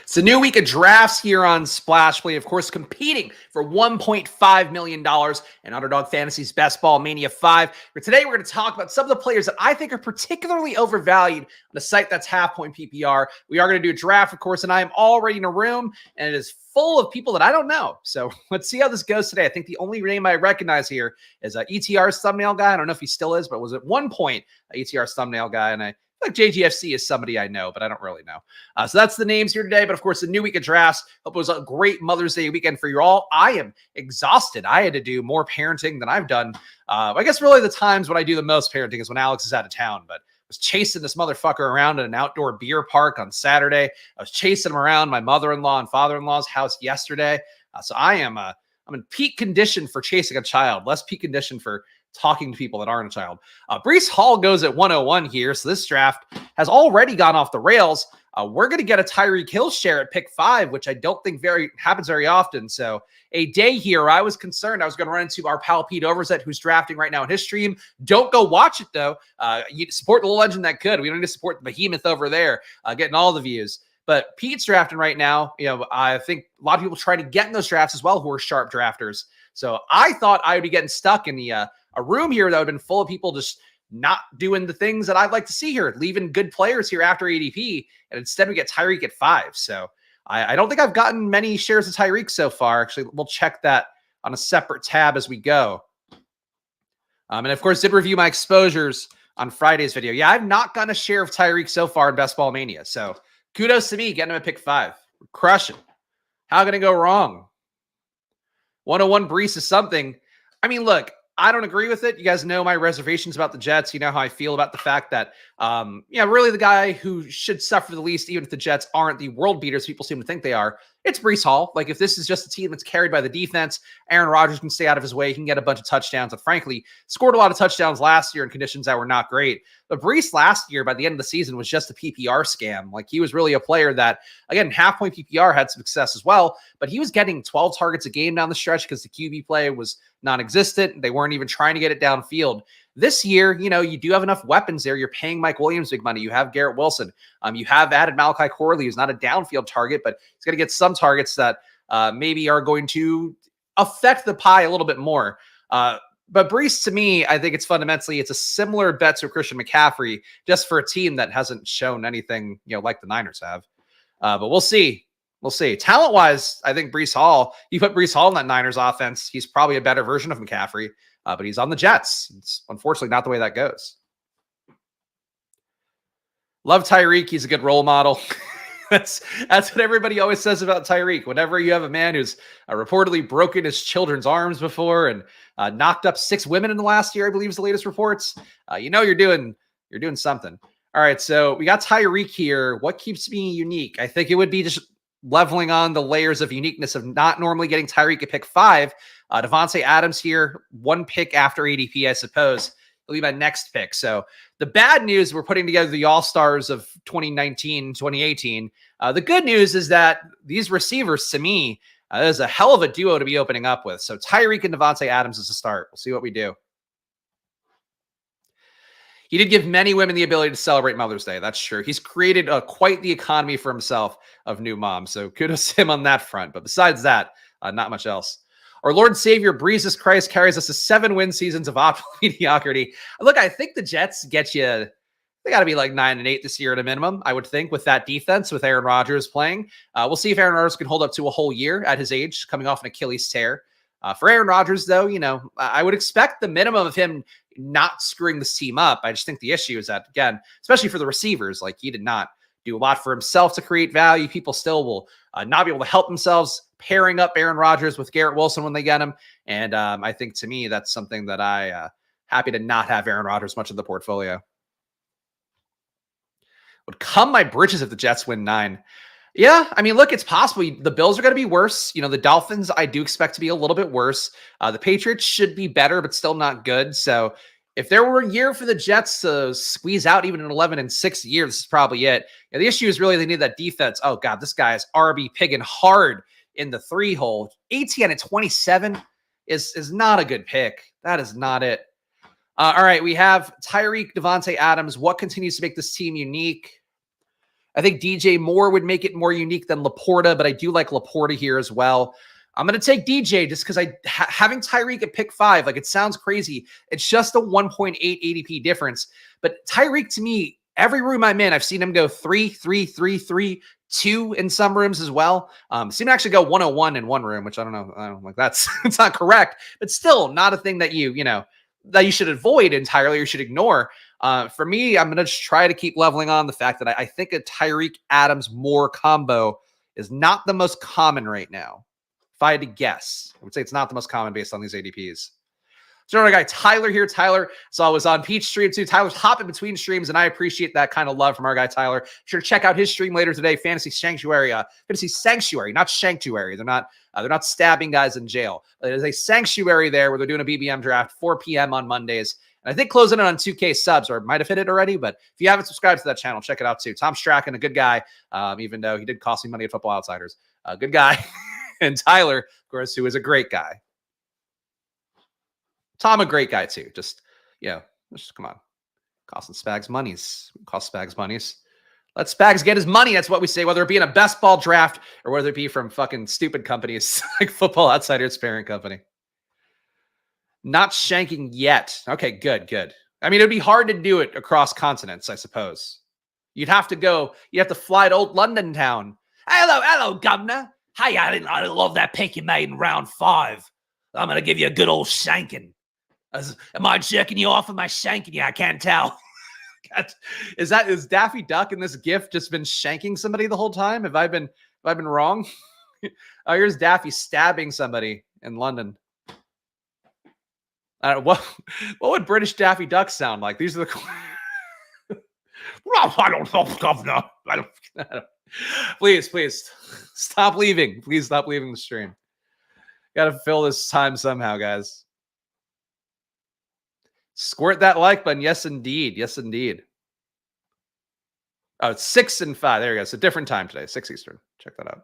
It's a new week of drafts here on Splash Play, of course, competing for $1.5 million in Underdog Fantasy's Best Ball Mania 5. For today, we're going to talk about some of the players that I think are particularly overvalued on a site that's half-point PPR. We are going to do a draft, of course, and I am already in a room, and it is full of people that I don't know. So let's see how this goes today. I think the only name I recognize here is ETR's thumbnail guy. I don't know if he still is, but was at one point ETR's thumbnail guy, and I like JGFC is somebody I know, but I don't really know. So that's the names here today. But of course, a new week of drafts. Hope it was a great Mother's Day weekend for you all. I am exhausted. I had to do more parenting than I've done. I guess really the times when I do the most parenting is when Alex is out of town. But I was chasing this motherfucker around at an outdoor beer park on Saturday. I was chasing him around my mother-in-law and father-in-law's house yesterday. So I'm in peak condition for chasing a child, less peak condition for talking to people that aren't a child. Breece Hall goes at 101 here, so this draft has already gone off the rails. We're going to get a Tyreek Hill share at pick 5, which I don't think happens very often. So a day here, I was concerned I was going to run into our pal Pete Overzet, who's drafting right now in his stream. Don't go watch it, though. You support the little legend that could. We don't need to support the behemoth over there, getting all the views. But Pete's drafting right now. I think a lot of people trying to get in those drafts as well who are sharp drafters. So I thought I would be getting stuck in a room here that would have been full of people just not doing the things that I'd like to see here, leaving good players here after ADP, and instead we get Tyreek at 5. So I don't think I've gotten many shares of Tyreek so far. Actually, we'll check that on a separate tab as we go. And of course, did review my exposures on Friday's video. Yeah, I've not gotten a share of Tyreek so far in Best Ball Mania. So kudos to me getting him at pick 5. We're crushing. How can it go wrong? 101 Breece is something. I mean, look, I don't agree with it. You guys know my reservations about the Jets. You know how I feel about the fact that, really the guy who should suffer the least, even if the Jets aren't the world beaters people seem to think they are, it's Breece Hall. Like, if this is just a team that's carried by the defense, Aaron Rodgers can stay out of his way. He can get a bunch of touchdowns. And frankly, scored a lot of touchdowns last year in conditions that were not great. But Breece last year, by the end of the season, was just a PPR scam. Like, he was really a player that, again, half-point PPR had some success as well. But he was getting 12 targets a game down the stretch because the QB play was non-existent. They weren't even trying to get it downfield. This year, you do have enough weapons there. You're paying Mike Williams big money. You have Garrett Wilson. You have added Malachi Corley, who's not a downfield target, but he's going to get some targets that maybe are going to affect the pie a little bit more. But Breece, to me, I think it's a similar bet to Christian McCaffrey, just for a team that hasn't shown anything, like the Niners have. But we'll see. We'll see. Talent-wise, I think Breece Hall, you put Breece Hall in that Niners offense, he's probably a better version of McCaffrey, but he's on the Jets. It's unfortunately not the way that goes. Love Tyreek. He's a good role model. That's what everybody always says about Tyreek. Whenever you have a man who's reportedly broken his children's arms before and knocked up 6 women in the last year, I believe is the latest reports, you're doing something. All right, so we got Tyreek here. What keeps me unique? I think it would be just leveling on the layers of uniqueness of not normally getting Tyreek at pick 5. Devontae Adams here, 1 pick after ADP, I suppose. He'll be my next pick. So the bad news, we're putting together the all-stars of 2019, 2018. The good news is that these receivers, to me, is a hell of a duo to be opening up with. So Tyreek and Devontae Adams is a start. We'll see what we do. He did give many women the ability to celebrate Mother's Day. That's true. He's created quite the economy for himself of new moms. So kudos to him on that front. But besides that, not much else. Our Lord and Savior, Jesus Christ, carries us to 7 win seasons of optimal mediocrity. Look, I think the Jets get you, they got to be like 9-8 this year at a minimum, I would think, with that defense, with Aaron Rodgers playing. We'll see if Aaron Rodgers can hold up to a whole year at his age, coming off an Achilles tear. For Aaron Rodgers, though, I would expect the minimum of him not screwing this team up. I just think the issue is that, again, especially for the receivers, like, he did not do a lot for himself to create value. People still will not be able to help themselves pairing up Aaron Rodgers with Garrett Wilson when they get him. And I think, to me, that's something that happy to not have Aaron Rodgers much of the portfolio. Would come my britches if the Jets win 9. Yeah, I mean, look, it's possible. The Bills are going to be worse. The Dolphins, I do expect to be a little bit worse. The Patriots should be better, but still not good. So if there were a year for the Jets to squeeze out even an 11-6 year, this is probably it. The issue is really they need that defense. Oh, God, this guy is RB pigging hard in the 3 hole. ATN at 27 is not a good pick. That is not it. All right, we have Tyreek, Devontae Adams. What continues to make this team unique? I think DJ Moore would make it more unique than Laporta, but I do like Laporta here as well. I'm going to take DJ just because having Tyreek at pick 5, like it sounds crazy. It's just a 1.8 ADP difference. But Tyreek, to me, every room I'm in, I've seen him go 3, 3, 3, 3, 2 in some rooms as well. Seen him actually go 101 in one room, which I don't know. Like that's it's not correct, but still not a thing that that you should avoid entirely or should ignore. For me, I'm going to just try to keep leveling on the fact that I think a Tyreek Adams Moore combo is not the most common right now. If I had to guess, I would say it's not the most common based on these ADPs. So our guy Tyler here. Tyler, so I was on Peach stream too. Tyler's hopping between streams, and I appreciate that kind of love from our guy Tyler. Sure to check out his stream later today. Fantasy Sanctuary, not Sanctuary. They're not stabbing guys in jail. It is a sanctuary there where they're doing a BBM draft 4 p.m. on Mondays. And I think closing in on 2K subs, or might have hit it already. But if you haven't subscribed to that channel, check it out too. Tom Strachan, a good guy, even though he did cost me money at Football Outsiders. A good guy. And Tyler, of course, who is a great guy. Tom, a great guy too. Just come on. Costing Spags monies. Cost Spags monies. Let Spags get his money. That's what we say, whether it be in a best ball draft or whether it be from fucking stupid companies like Football Outsiders parent company. Not shanking yet. Okay, good. I mean, it'd be hard to do it across continents, I suppose. You have to fly to old London town. Hello, governor. Hey, I love that pick you made in round 5. I'm going to give you a good old shanking. Am I jerking you off? Am I shanking you? I can't tell. Is Daffy Duck in this GIF just been shanking somebody the whole time? Have I been wrong? Oh, here's Daffy stabbing somebody in London. What would British Daffy Duck sound like? These are the. I don't know, governor. I don't. Please stop leaving. Please stop leaving the stream. Got to fill this time somehow, guys. Squirt that like button. Yes, indeed. Oh, it's 6 and 5. There we go. It's a different time today. 6 Eastern. Check that out.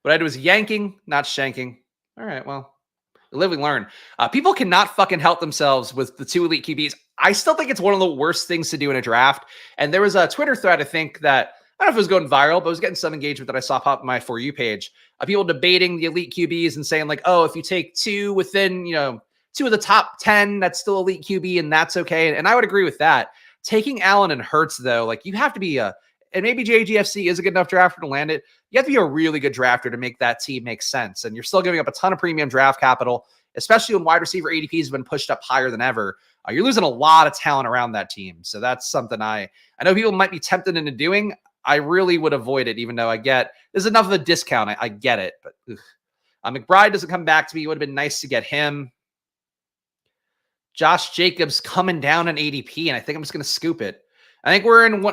What I did was yanking, not shanking. All right, well, live and learn. People cannot fucking help themselves with the 2 elite QBs. I still think it's one of the worst things to do in a draft. And there was a Twitter thread, I think, that I don't know if it was going viral, but it was getting some engagement that I saw pop in my For You page. People debating the elite QBs and saying like, oh, if you take 2 within, 2 of the top 10, that's still elite QB and that's okay. And I would agree with that. Taking Allen and Hurts, though, like you have to be and maybe JGFC is a good enough drafter to land it. You have to be a really good drafter to make that team make sense. And you're still giving up a ton of premium draft capital, especially when wide receiver ADPs have been pushed up higher than ever. You're losing a lot of talent around that team. So that's something I know people might be tempted into doing. I really would avoid it, even though there's enough of a discount. I get it, but McBride doesn't come back to me. It would have been nice to get him. Josh Jacobs coming down an ADP, and I think I'm just going to scoop it. I think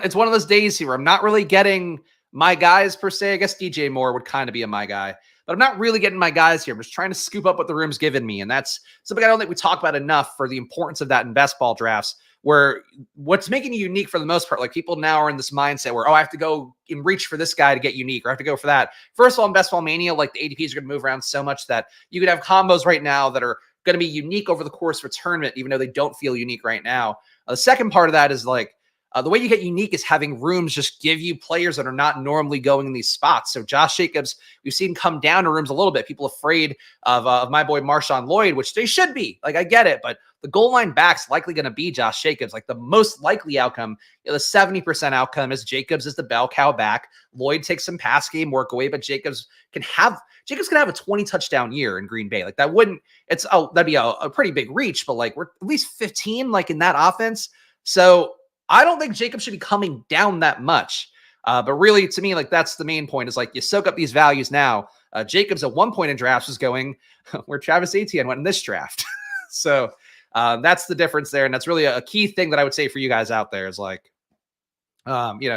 it's one of those days here where I'm not really getting my guys per se. I guess DJ Moore would kind of be a my guy, but I'm not really getting my guys here. I'm just trying to scoop up what the room's given me, and that's something I don't think we talk about enough for the importance of that in best ball drafts, where what's making you unique for the most part, like people now are in this mindset where, oh, I have to go and reach for this guy to get unique, or I have to go for that. First of all, in Best Ball Mania, like the ADPs are going to move around so much that you could have combos right now that are going to be unique over the course of a tournament, even though they don't feel unique right now. The second part of that is like, the way you get unique is having rooms just give you players that are not normally going in these spots. So Josh Jacobs, we've seen come down to rooms a little bit. People afraid of my boy Marshawn Lloyd, which they should be. Like, I get it, but the goal line back's likely going to be Josh Jacobs. Like the most likely outcome, the 70% outcome is Jacobs is the bell cow back. Lloyd takes some pass game work away, but Jacobs can have a 20 touchdown year in Green Bay. Like that'd be a pretty big reach, but like we're at least 15 like in that offense. So I don't think Jacobs should be coming down that much. But really, to me, like that's the main point is like you soak up these values now. Jacobs at one point in drafts was going where Travis Etienne went in this draft. So that's the difference there. And that's really a key thing that I would say for you guys out there is like,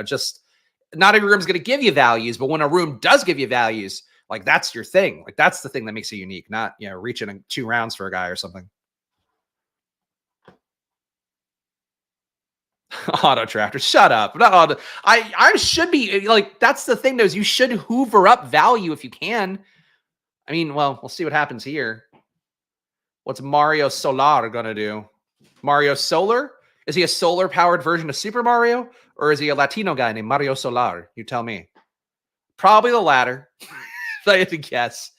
just not every room's going to give you values, but when a room does give you values, like that's your thing. Like that's the thing that makes it unique, not, reaching in 2 rounds for a guy or something. Auto drafter, shut up. Not auto. I should be like, that's the thing though, is you should hoover up value if you can. I mean, well, we'll see what happens here. What's Mario Solar going to do? Mario Solar? Is he a solar powered version of Super Mario? Or is he a Latino guy named Mario Solar? You tell me. Probably the latter. If I had to guess.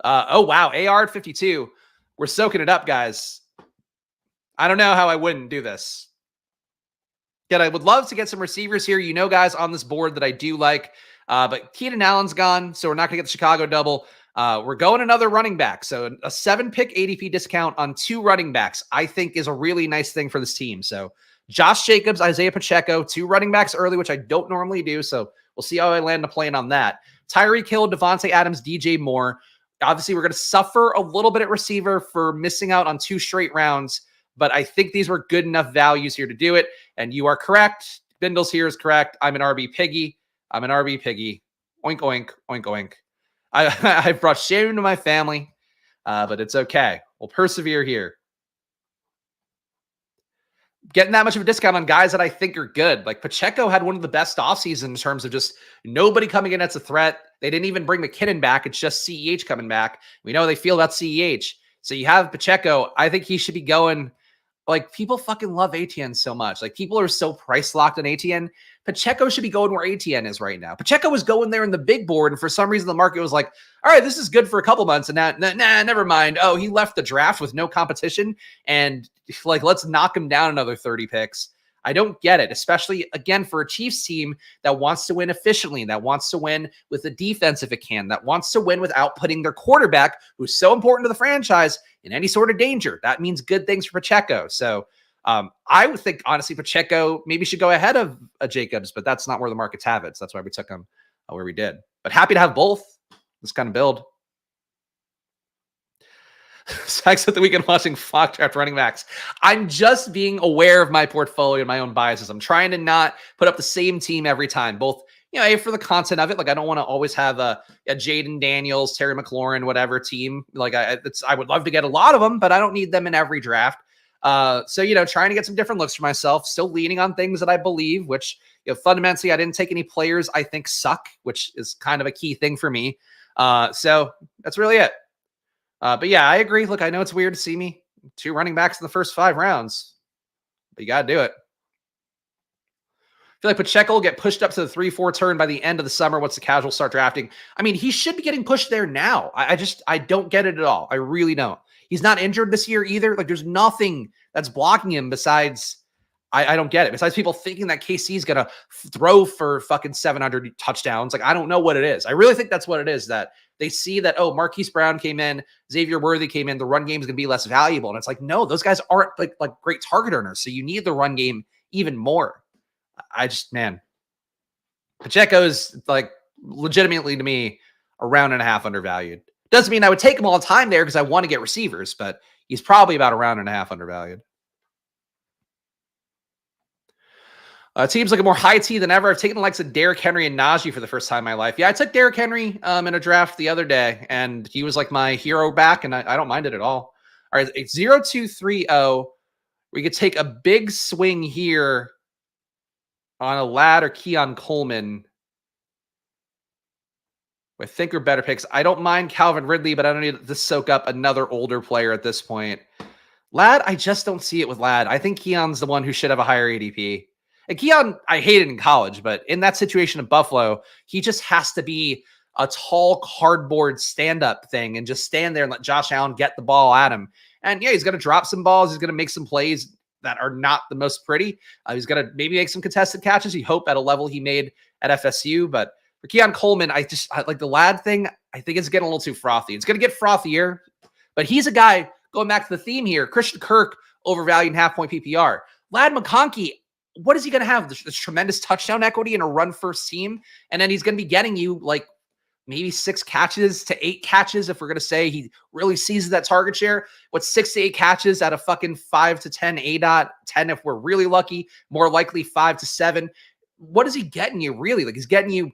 Oh, wow. AR at 52. We're soaking it up, guys. I don't know how I wouldn't do this. Again, I would love to get some receivers here. You know, guys, on this board that I do like. But Keenan Allen's gone, so we're not going to get the Chicago double. We're going another running back. So a 7-pick ADP discount on 2 running backs, I think, is a really nice thing for this team. So Josh Jacobs, Isaiah Pacheco, 2 running backs early, which I don't normally do. So we'll see how I land a plane on that. Tyreek Hill, Devontae Adams, DJ Moore. Obviously, we're going to suffer a little bit at receiver for missing out on 2 straight rounds, but I think these were good enough values here to do it. And you are correct. Bindles here is correct. I'm an RB piggy. I'm an RB piggy. Oink, oink, oink, oink. I've brought shame to my family, but it's okay. We'll persevere here. Getting that much of a discount on guys that I think are good. Like Pacheco had one of the best offseasons in terms of just nobody coming in that's a threat. They didn't even bring McKinnon back. It's just CEH coming back. We know they feel about CEH. So you have Pacheco. I think he should be going. Like, people fucking love ATN so much. Like, people are so price locked on ATN. Pacheco should be going where ATN is right now. Pacheco was going there in the big board, and for some reason the market was like, all right, this is good for a couple months, and now, nah, never mind. Oh, he left the draft with no competition, and like, let's knock him down another 30 picks. I don't get it, especially, again, for a Chiefs team that wants to win efficiently, that wants to win with the defense if it can, that wants to win without putting their quarterback, who's so important to the franchise, in any sort of danger. That means good things for Pacheco. So I would think, honestly, Pacheco maybe should go ahead of Jacobs, but that's not where the markets have it. So that's why we took him where we did. But happy to have both. This kind of build. Spags at the weekend watching Flock Draft running backs. I'm just being aware of my portfolio and my own biases. I'm trying to not put up the same team every time, both, you know, for the content of it. Like, I don't want to always have a Jaden Daniels, Terry McLaurin, whatever team. Like, I would love to get a lot of them, but I don't need them in every draft. So, you know, trying to get some different looks for myself, still leaning on things that I believe, which, you know, fundamentally, I didn't take any players I think suck, which is kind of a key thing for me. So that's really it. But yeah, I agree. Look, I know it's weird to see me 2 running backs in the first 5 rounds, but you got to do it. I feel like Pacheco will get pushed up to the 3-4 turn by the end of the summer once the casuals start drafting. I mean, he should be getting pushed there now. I don't get it at all. I really don't. He's not injured this year either. Like, there's nothing that's blocking him besides, I don't get it. Besides people thinking that KC is going to throw for fucking 700 touchdowns. Like, I don't know what it is. I really think that's what it is, that they see that, oh, Marquise Brown came in, Xavier Worthy came in, the run game is going to be less valuable. And it's like, no, those guys aren't like great target earners. So you need the run game even more. Man, Pacheco is like legitimately to me a round and a half undervalued. Doesn't mean I would take him all the time there because I want to get receivers, but he's probably about a round and a half undervalued. Teams looking more high T than ever. I've taken the likes of Derrick Henry and Najee for the first time in my life. Yeah, I took Derrick Henry in a draft the other day, and he was like my hero back, and I don't mind it at all. All right, it's 0-2-3-0. We could take a big swing here on a Ladd or Keon Coleman. I think are better picks. I don't mind Calvin Ridley, but I don't need to soak up another older player at this point. Ladd, I just don't see it with Ladd. I think Keon's the one who should have a higher ADP. And Keon, I hated in college, but in that situation of Buffalo, he just has to be a tall cardboard stand-up thing and just stand there and let Josh Allen get the ball at him. And yeah, he's going to drop some balls. He's going to make some plays that are not the most pretty. He's going to maybe make some contested catches. You hope at a level he made at FSU. But for Keon Coleman, I like the Ladd thing. I think it's getting a little too frothy. It's going to get frothier, but he's a guy, going back to the theme here, Christian Kirk overvalued in half-point PPR. Ladd McConkey, what is he going to have? This tremendous touchdown equity in a run-first team, and then he's going to be getting you like maybe 6 catches to 8 catches if we're going to say he really seizes that target share. What's 6 to 8 catches out of fucking 5 to 10 ADOT, 10 if we're really lucky, more likely 5 to 7. What is he getting you really? Like, he's getting you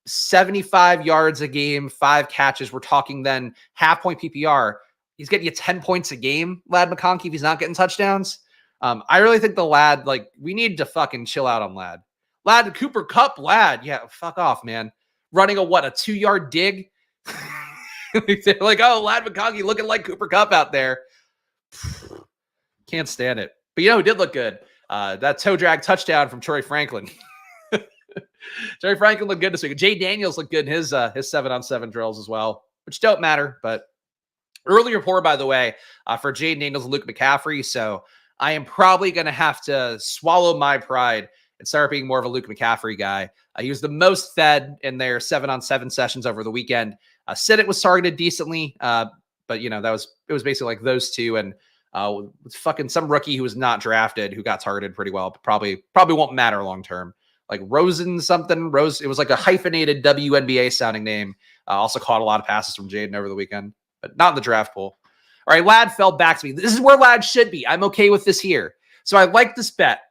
75 yards a game, 5 catches. We're talking then half-point PPR. He's getting you 10 points a game, Ladd McConkey, if he's not getting touchdowns. I really think the Ladd, like, we need to fucking chill out on Ladd. Ladd, Cooper Kupp, Ladd. Yeah, fuck off, man. Running a 2-yard dig? They're like, oh, Ladd McConkey looking like Cooper Kupp out there. Can't stand it. But you know who did look good? That toe drag touchdown from Troy Franklin. Troy Franklin looked good this week. Jay Daniels looked good in his 7-on-7 drills as well, which don't matter. But early report, by the way, for Jay Daniels and Luke McCaffrey. So I am probably going to have to swallow my pride and start being more of a Luke McCaffrey guy. He was the most fed in their 7-on-7 sessions over the weekend. Sinnott was targeted decently, but it was basically like those two and fucking some rookie who was not drafted who got targeted pretty well, but probably won't matter long term. Like Rosen something. It was like a hyphenated WNBA sounding name. Also caught a lot of passes from Jaden over the weekend, but not in the draft pool. All right, Lad fell back to me. This is where Lad should be. I'm okay with this here. So I like this bet.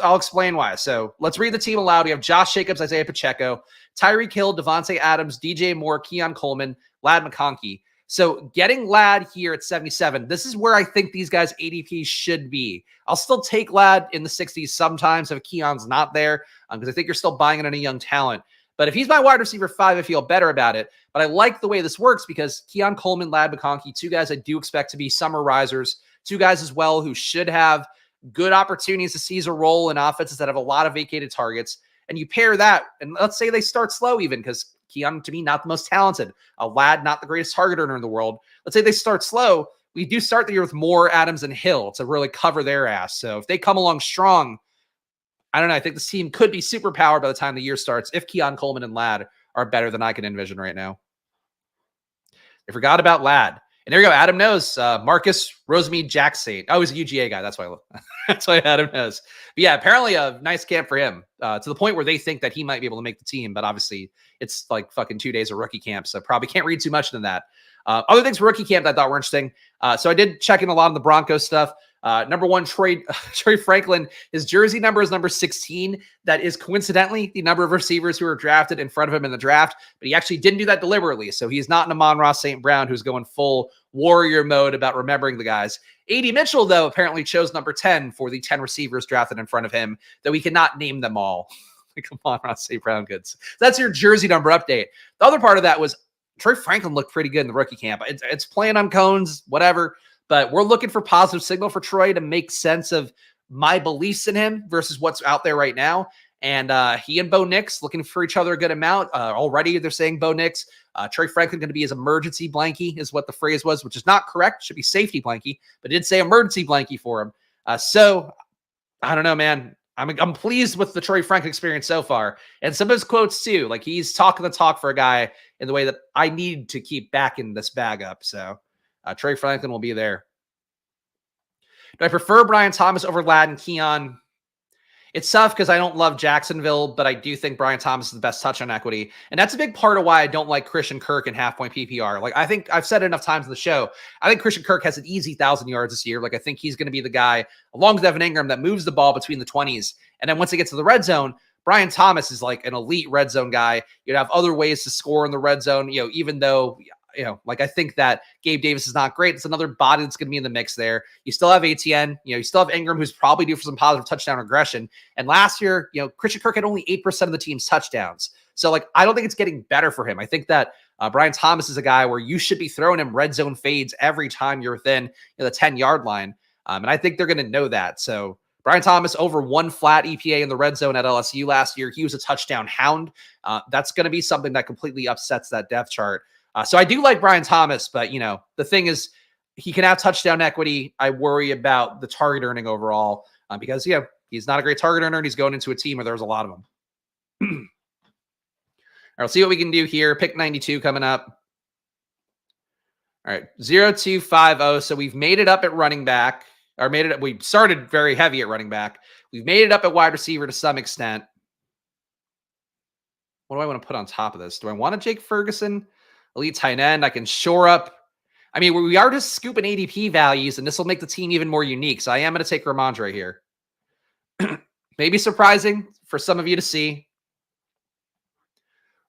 I'll explain why. So let's read the team aloud. We have Josh Jacobs, Isaiah Pacheco, Tyreek Hill, Devontae Adams, DJ Moore, Keon Coleman, Lad McConkey. So getting Lad here at 77, this is where I think these guys' ADP should be. I'll still take Lad in the 60s sometimes if Keon's not there, because I think you're still buying it on a young talent. But if he's my wide receiver 5, I feel better about it. But I like the way this works because Keon Coleman, Lad McConkey, two guys I do expect to be summer risers, two guys as well who should have good opportunities to seize a role in offenses that have a lot of vacated targets. And you pair that, and let's say they start slow even, because Keon, to me, not the most talented. A Lad, not the greatest target earner in the world. Let's say they start slow. We do start the year with Moore, Adams, and Hill to really cover their ass. So if they come along strong, I don't know. I think this team could be super powered by the time the year starts if Keon Coleman and Lad are better than I can envision right now. I forgot about Lad. And there you go. Adam knows. Marcus Rosemead Jackson. Oh, he's a UGA guy. That's why Adam knows. But yeah, apparently a nice camp for him to the point where they think that he might be able to make the team. But obviously, it's like fucking 2 days of rookie camp. So probably can't read too much into that. Other things for rookie camp that I thought were interesting. So I did check in a lot of the Broncos stuff. Number one, Troy Franklin, his jersey number is number 16. That is coincidentally the number of receivers who were drafted in front of him in the draft, but he actually didn't do that deliberately. So he's not an Amon-Ra St. Brown who's going full warrior mode about remembering the guys. A.D. Mitchell, though, apparently chose number 10 for the 10 receivers drafted in front of him, though we cannot name them all. Come on, Ross St. Brown goods. That's your jersey number update. The other part of that was Troy Franklin looked pretty good in the rookie camp. It's playing on cones, whatever. But we're looking for positive signal for Troy to make sense of my beliefs in him versus what's out there right now. And he and Bo Nix looking for each other a good amount. Already they're saying Bo Nix. Troy Franklin going to be his emergency blankie is what the phrase was, which is not correct. Should be safety blankie, but it did say emergency blankie for him. So I don't know, man. I'm pleased with the Troy Franklin experience so far. And some of his quotes too. Like he's talking the talk for a guy in the way that I need to keep backing this bag up. So Troy Franklin will be there. Do I prefer Brian Thomas over Lad and Keon? It's tough because I don't love Jacksonville, but I do think Brian Thomas is the best touchdown equity. And that's a big part of why I don't like Christian Kirk in half-point PPR. Like, I think I've said it enough times in the show. I think Christian Kirk has an easy 1,000 yards this year. Like, I think he's going to be the guy, along with Evan Ingram, that moves the ball between the 20s. And then once it gets to the red zone, Brian Thomas is like an elite red zone guy. You'd have other ways to score in the red zone, even though like I think that Gabe Davis is not great. It's another body that's going to be in the mix there. You still have ATN, you still have Ingram, who's probably due for some positive touchdown regression. And last year, Christian Kirk had only 8% of the team's touchdowns. So like, I don't think it's getting better for him. I think that Brian Thomas is a guy where you should be throwing him red zone fades every time you're within the 10-yard line. And I think they're going to know that. So Brian Thomas over 1 flat EPA in the red zone at LSU last year. He was a touchdown hound. That's going to be something that completely upsets that depth chart. So I do like Brian Thomas, but, the thing is he can have touchdown equity. I worry about the target earning overall because, he's not a great target earner and he's going into a team where there's a lot of them. All right, let's see what we can do here. Pick 92 coming up. All right, 0250. So we've made it up at running back. We started very heavy at running back. We've made it up at wide receiver to some extent. What do I want to put on top of this? Do I want a Jake Ferguson? Elite tight end. I can shore up. I mean, we are just scooping ADP values, and this will make the team even more unique. So I am going to take Ramondre here. Maybe surprising for some of you to see.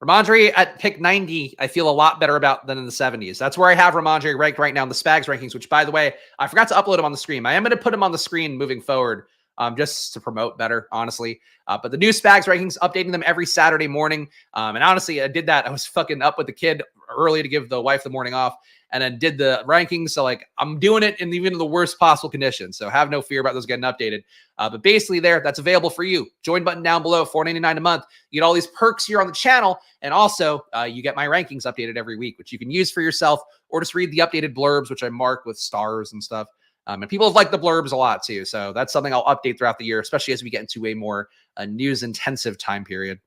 Ramondre at pick 90, I feel a lot better about than in the 70s. That's where I have Ramondre ranked right now in the Spags rankings, which, by the way, I forgot to upload him on the screen. I am going to put him on the screen moving forward just to promote better, honestly. But the new Spags rankings, updating them every Saturday morning. And honestly, I did that. I was fucking up with the kid early to give the wife the morning off, and then did the rankings. So like I'm doing it in even the worst possible conditions. So have no fear about those getting updated. But basically that's available for you. Join button down below, $4.99 a month. You get all these perks here on the channel. And also you get my rankings updated every week, which you can use for yourself or just read the updated blurbs, which I mark with stars and stuff. And people have liked the blurbs a lot too. So that's something I'll update throughout the year, especially as we get into a more news intensive time period.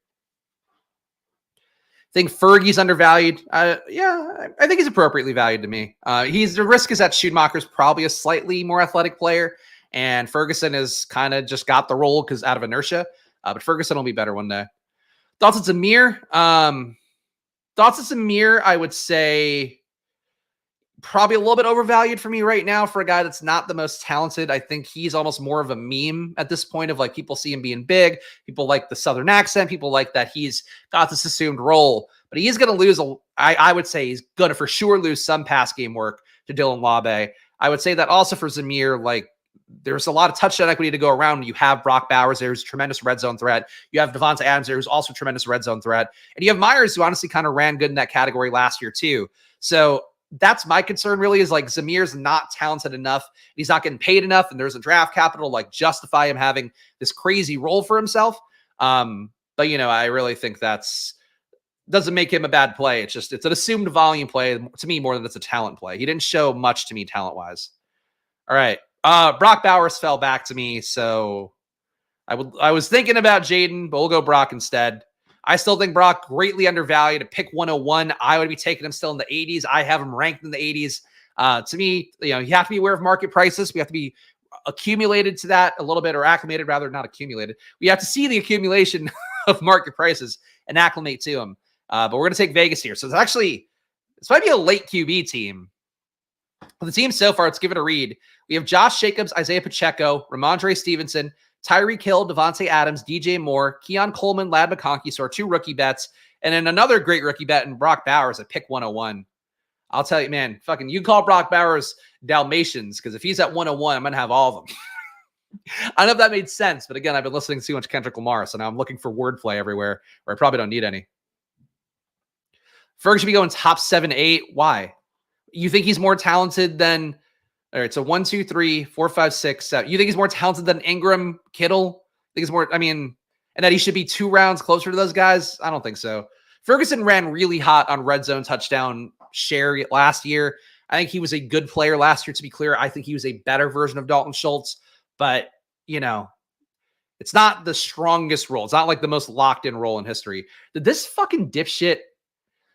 I think Fergie's undervalued. Yeah, I think he's appropriately valued to me. The risk is that Schumacher's probably a slightly more athletic player, and Ferguson has kind of just got the role because out of inertia. But Ferguson will be better one day. Thoughts on Zamir? I would say probably a little bit overvalued for me right now for a guy that's not the most talented. I think he's almost more of a meme at this point of like people see him being big. People like the Southern accent. People like that he's got this assumed role, but he is going to lose. I would say he's going to for sure lose some pass game work to Dylan Labe. I would say that also for Zamir, like there's a lot of touchdown equity to go around. You have Brock Bowers, there's tremendous red zone threat. You have Devonta Adams there, who's also tremendous red zone threat. And you have Myers, who honestly kind of ran good in that category last year too. So that's my concern really is like Zamir's not talented enough. He's not getting paid enough. And there's a draft capital like justify him having this crazy role for himself. But you know, I really think doesn't make him a bad play. It's an assumed volume play to me more than it's a talent play. He didn't show much to me talent wise. All right. Brock Bowers fell back to me. So I was thinking about Jaden, but we'll go Brock instead. I still think Brock greatly undervalued. At pick 101, I would be taking him still in the 80s. I have him ranked in the 80s. To me, you have to be aware of market prices. We have to be accumulated to that a little bit, or acclimated rather, not accumulated. We have to see the accumulation of market prices and acclimate to them. But we're going to take Vegas here. So this might be a late QB team. For the team so far, let's give it a read. We have Josh Jacobs, Isaiah Pacheco, Ramondre Stevenson, Tyreek Hill, Devontae Adams, DJ Moore, Keon Coleman, Lad McConkey. So our two rookie bets. And then another great rookie bet in Brock Bowers at pick 101. I'll tell you, man, fucking you call Brock Bowers Dalmatians, because if he's at 101, I'm going to have all of them. I don't know if that made sense, but again, I've been listening to too much Kendrick Lamar, so now I'm looking for wordplay everywhere where I probably don't need any. Ferg should be going top 7, 8. Why? You think he's more talented than... All right, so 1, 2, 3, 4, 5, 6, 7. You think he's more talented than Ingram, Kittle? I think he's more, and that he should be 2 rounds closer to those guys? I don't think so. Ferguson ran really hot on red zone touchdown share last year. I think he was a good player last year, to be clear. I think he was a better version of Dalton Schultz, but, it's not the strongest role. It's not like the most locked in role in history. Did this fucking dipshit...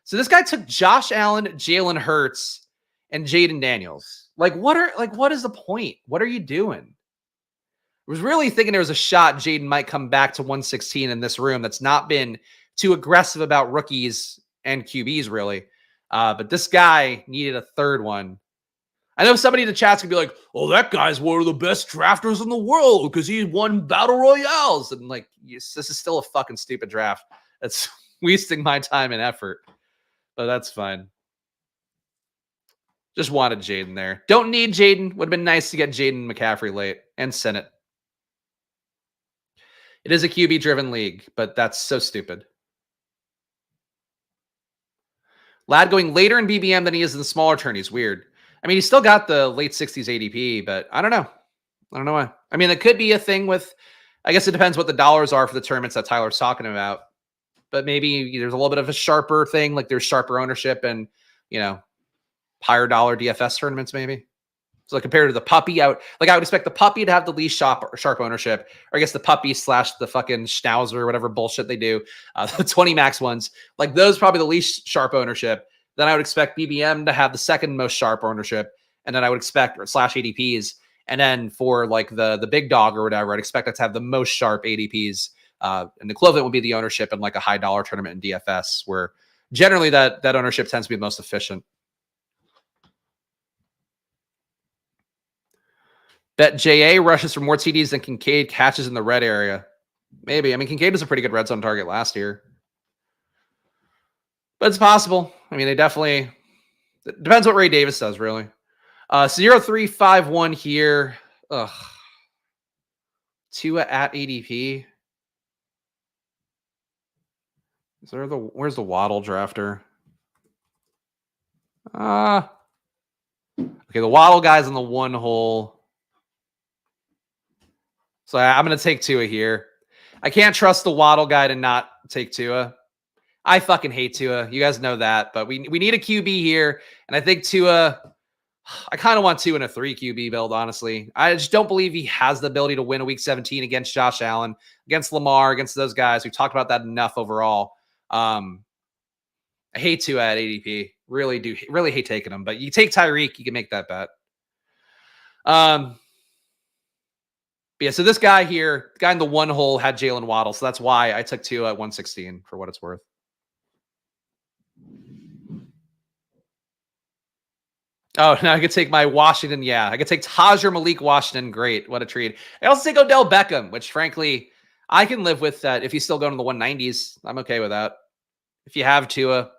So this guy took Josh Allen, Jalen Hurts, and Jaden Daniels. What is the point? What are you doing? I was really thinking there was a shot Jaden might come back to 116 in this room that's not been too aggressive about rookies and QBs, really. But this guy needed a third one. I know somebody in the chat's going to be like, oh, that guy's one of the best drafters in the world because he won battle royales. And yes, this is still a fucking stupid draft. That's wasting my time and effort. But that's fine. Just wanted Jaden there. Don't need Jaden. Would have been nice to get Jaden McCaffrey late and Senate. It is a QB-driven league, but that's so stupid. Lad going later in BBM than he is in the smaller tourneys. Weird. He's still got the late 60s ADP, but I don't know. I don't know why. It could be a thing with, I guess it depends what the dollars are for the tournaments that Tyler's talking about. But maybe there's a little bit of a sharper thing, like there's sharper ownership and, higher dollar DFS tournaments, maybe. So compared to the puppy, I would expect the puppy to have the least sharp ownership, or I guess the puppy / the fucking Schnauzer or whatever bullshit they do, the 20 max ones, like those probably the least sharp ownership. Then I would expect BBM to have the second most sharp ownership, and then I would expect / ADPs, and then for like the big dog or whatever, I'd expect it to have the most sharp ADPs, and the equivalent would be the ownership in like a high dollar tournament in DFS, where generally that ownership tends to be the most efficient. Bet JA rushes for more TDs than Kincaid catches in the red area. Maybe. Kincaid was a pretty good red zone target last year. But it's possible. They definitely... It depends what Ray Davis does, really. 0-3-5-1 here. Ugh. Tua at ADP. Is there where's the Waddle drafter? Okay, the Waddle guy's in the 1 hole. So I'm going to take Tua here. I can't trust the Waddle guy to not take Tua. I fucking hate Tua. You guys know that. But we need a QB here. And I think Tua, I kind of want Tua in a 3 QB build, honestly. I just don't believe he has the ability to win a Week 17 against Josh Allen, against Lamar, against those guys. We've talked about that enough overall. I hate Tua at ADP. Really hate taking him. But you take Tyreek, you can make that bet. Yeah, so this guy here, the guy in the 1 hole had Jalen Waddle, so that's why I took Tua at 116 for what it's worth. Oh, now I could take my Washington. Yeah, I could take Taj or Malik Washington. Great. What a treat. I also take Odell Beckham, which frankly, I can live with that. If he's still going to the 190s, I'm okay with that. If you have Tua.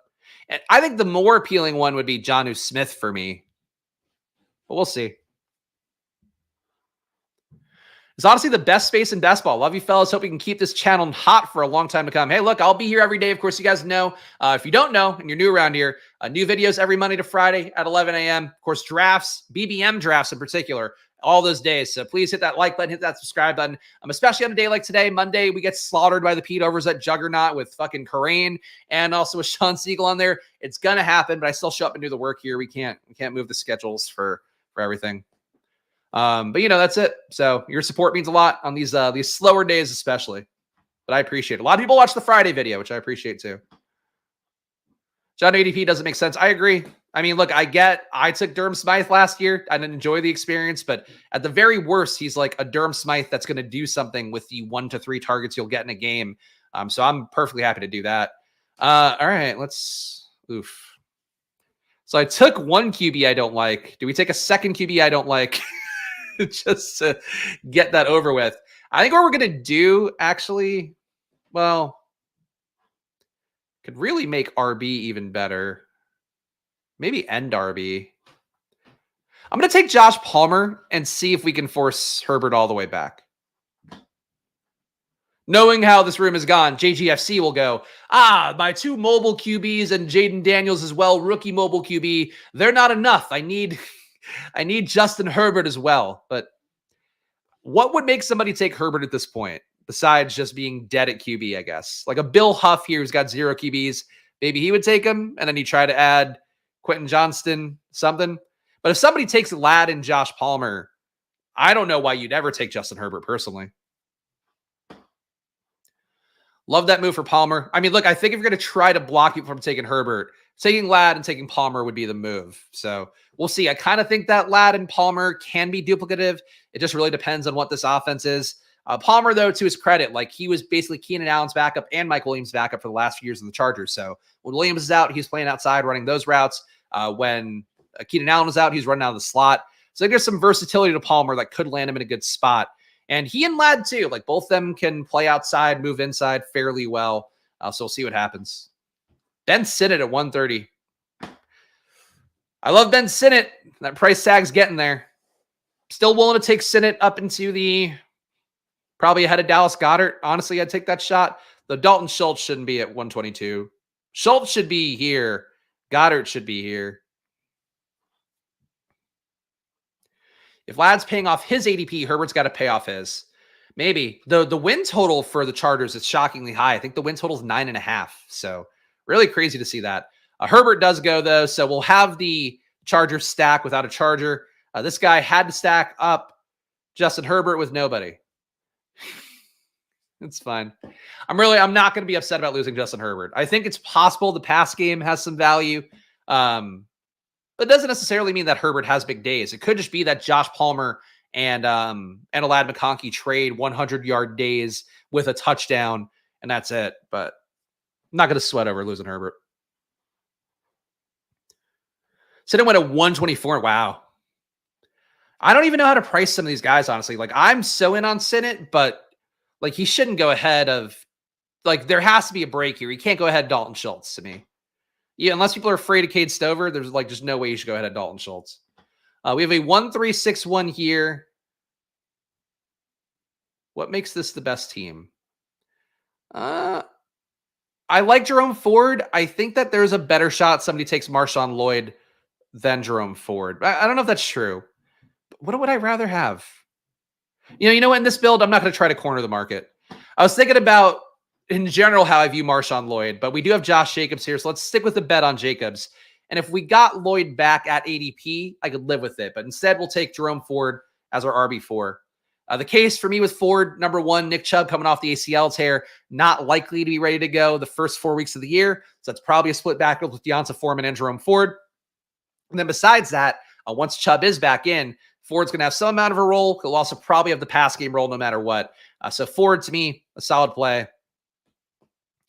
And I think the more appealing one would be Jonnu Smith for me. But we'll see. It's honestly the best space in best ball. Love you fellas. Hope we can keep this channel hot for a long time to come. Hey, look, I'll be here every day. Of course, you guys know. If you don't know and you're new around here, new videos every Monday to Friday at 11 a.m. Of course, drafts, BBM drafts in particular, all those days. So please hit that like button, hit that subscribe button. Especially on a day like today, Monday, we get slaughtered by the Pete Overs at Juggernaut with fucking Corain and also with Sean Siegel on there. It's going to happen, but I still show up and do the work here. We can't move the schedules for everything. But that's it. So your support means a lot on these slower days, especially. But I appreciate it. A lot of people watch the Friday video, which I appreciate too. John ADP doesn't make sense. I agree. I mean, look, I took Durham Smythe last year. I didn't enjoy the experience, but at the very worst, he's like a Durham Smythe that's going to do something with the 1 to 3 targets you'll get in a game. So I'm perfectly happy to do that. All right, oof. So I took 1 QB I don't like. Do we take a second QB I don't like? Just to get that over with. I think what we're going to do, actually, well, could really make RB even better. Maybe end RB. I'm going to take Josh Palmer and see if we can force Herbert all the way back. Knowing how this room has gone, JGFC will go, my 2 mobile QBs and Jaden Daniels as well, rookie mobile QB, they're not enough. I need Justin Herbert as well. But what would make somebody take Herbert at this point, besides just being dead at QB, I guess? Like a Bill Huff here who's got 0 QBs. Maybe he would take him, and then you try to add Quentin Johnston, something. But if somebody takes Ladd and Josh Palmer, I don't know why you'd ever take Justin Herbert personally. Love that move for Palmer. I mean, look, I think if you're going to try to block people from taking Herbert, taking Ladd and taking Palmer would be the move. So we'll see. I kind of think that Ladd and Palmer can be duplicative. It just really depends on what this offense is. Palmer, though, to his credit, like he was basically Keenan Allen's backup and Mike Williams' backup for the last few years in the Chargers. So when Williams is out, he's playing outside, running those routes. When Keenan Allen was out, he's running out of the slot. So I think there's some versatility to Palmer that could land him in a good spot. And he and Ladd, too. Like, both of them can play outside, move inside fairly well. So we'll see what happens. Ben Sinnott at 130. I love Ben Sinnott. That price tag's getting there. Still willing to take Sinnott up into the probably ahead of Dallas Goedert. Honestly, I'd take that shot. The Dalton Schultz shouldn't be at 122. Schultz should be here. Goddard should be here. If Ladd's paying off his ADP, Herbert's got to pay off his. Maybe. The win total for the Chargers is shockingly high. I think the win total is 9.5. So really crazy to see that. Herbert does go, though, so we'll have the Chargers stack without a Charger. This guy had to stack up Justin Herbert with nobody. It's fine. I'm not going to be upset about losing Justin Herbert. I think it's possible the pass game has some value. But it doesn't necessarily mean that Herbert has big days. It could just be that Josh Palmer and Ladd McConkey trade 100-yard days with a touchdown, and that's it. But I'm not going to sweat over losing Herbert. Sinnott went at 124. Wow. I don't even know how to price some of these guys, honestly. Like, I'm so in on Sinnott, but like he shouldn't go ahead of, like, there has to be a break here. He can't go ahead of Dalton Schultz to me. Yeah, unless people are afraid of Cade Stover, there's like just no way you should go ahead of Dalton Schultz. We have a 1-3-6-1 here. What makes this the best team? I like Jerome Ford. I think that there's a better shot somebody takes Marshawn Lloyd than Jerome Ford. I don't know if that's true. What would I rather have? You know what? In this build, I'm not going to try to corner the market. I was thinking about, in general, how I view Marshawn Lloyd, but we do have Josh Jacobs here, so let's stick with the bet on Jacobs. And if we got Lloyd back at ADP, I could live with it. But instead, we'll take Jerome Ford as our RB4. The case for me with Ford, number one, Nick Chubb coming off the ACL tear, not likely to be ready to go the first 4 weeks of the year. So that's probably a split backfield with Deonta Foreman and Jerome Ford. And then besides that, once Chubb is back in, Ford's going to have some amount of a role. He'll also probably have the pass game role no matter what. So Ford, to me, a solid play.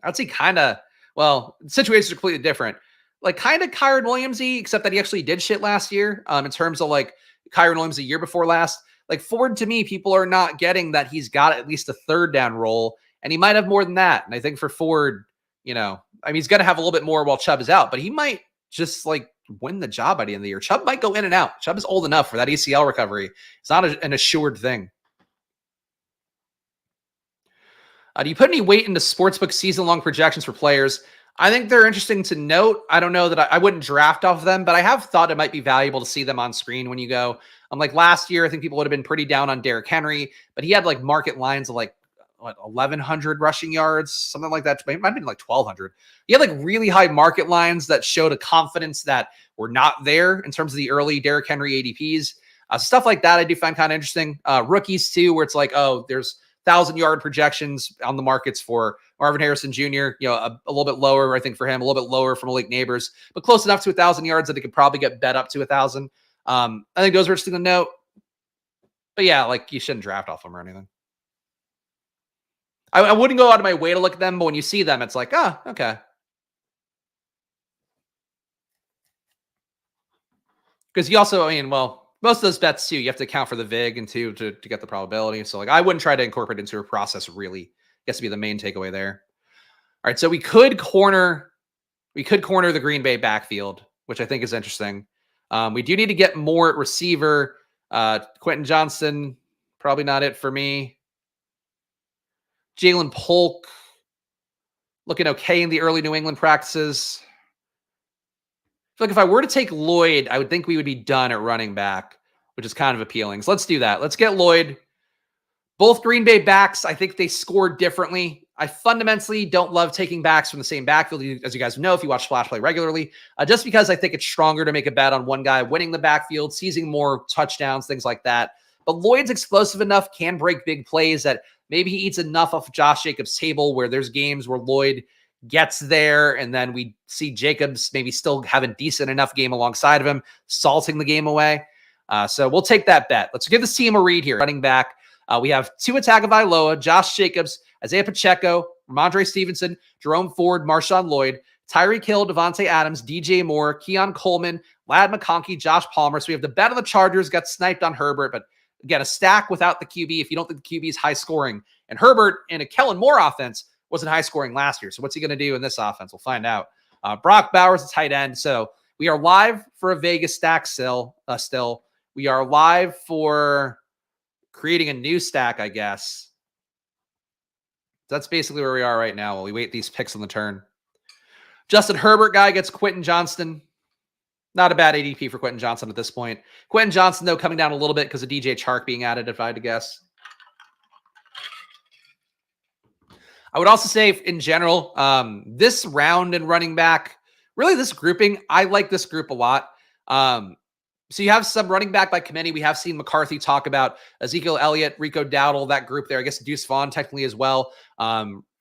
I'd say kind of, well, situations are completely different. Like kind of Kyron Williams-y, except that he actually did shit last year in terms of like Kyron Williams the year before last. Like Ford, to me, people are not getting that he's got at least a third down role, and he might have more than that. And I think for Ford, I mean, he's going to have a little bit more while Chubb is out, but he might just like win the job by the end of the year. Chubb might go in and out. Chubb is old enough for that ACL recovery. It's not an assured thing. Do you put any weight into sportsbook season-long projections for players? I think they're interesting to note. I don't know that I wouldn't draft off of them, but I have thought it might be valuable to see them on screen when you go. Like last year, I think people would have been pretty down on Derrick Henry, but he had like market lines of like, 1,100 rushing yards, something like that. It might have been like 1,200. He had like really high market lines that showed a confidence that were not there in terms of the early Derrick Henry ADPs. Stuff like that I do find kind of interesting. Rookies too, where it's like, oh, there's 1,000-yard projections on the markets for Marvin Harrison Jr., a little bit lower, I think, for him, a little bit lower for Malik Neighbors, but close enough to 1,000 yards that it could probably get bet up to 1,000. I think those are interesting to note. But yeah, like you shouldn't draft off them or anything. I wouldn't go out of my way to look at them, but when you see them, it's like, oh, okay. Because you also, most of those bets too, you have to account for the VIG and to get the probability. So like I wouldn't try to incorporate it into a process really. I guess to be the main takeaway there. All right, so we could corner the Green Bay backfield, which I think is interesting. We do need to get more at receiver. Quentin Johnston, probably not it for me. Jalen Polk, looking okay in the early New England practices. I feel like if I were to take Lloyd, I would think we would be done at running back, which is kind of appealing. So let's do that. Let's get Lloyd. Both Green Bay backs, I think they scored differently. I fundamentally don't love taking backs from the same backfield, as you guys know if you watch Flash Play regularly, just because I think it's stronger to make a bet on one guy winning the backfield, seizing more touchdowns, things like that. But Lloyd's explosive enough, can break big plays that maybe he eats enough off Josh Jacobs' table where there's games where Lloyd gets there and then we see Jacobs maybe still have a decent enough game alongside of him, salting the game away. So we'll take that bet. Let's give this team a read here. Running back, we have Tua Tagovailoa, Josh Jacobs, Isaiah Pacheco, Ramondre Stevenson, Jerome Ford, Marshawn Lloyd, Tyreek Hill, Devontae Adams, DJ Moore, Keon Coleman, Ladd McConkey, Josh Palmer. So we have the bet on the Chargers, got sniped on Herbert, but again, a stack without the QB if you don't think the QB is high scoring. And Herbert in a Kellen Moore offense wasn't high scoring last year. So what's he going to do in this offense? We'll find out. Brock Bowers, a tight end. So we are live for a Vegas stack still. We are live for creating a new stack, I guess. That's basically where we are right now while we wait these picks on the turn. Justin Herbert guy gets Quentin Johnston. Not a bad ADP for Quentin Johnston at this point. Quentin Johnston, though, coming down a little bit because of DJ Chark being added, if I had to guess. I would also say, in general, this round in running back, really this grouping, I like this group a lot. So you have some running back by committee. We have seen McCarthy talk about Ezekiel Elliott, Rico Dowdle, that group there. I guess Deuce Vaughn technically as well.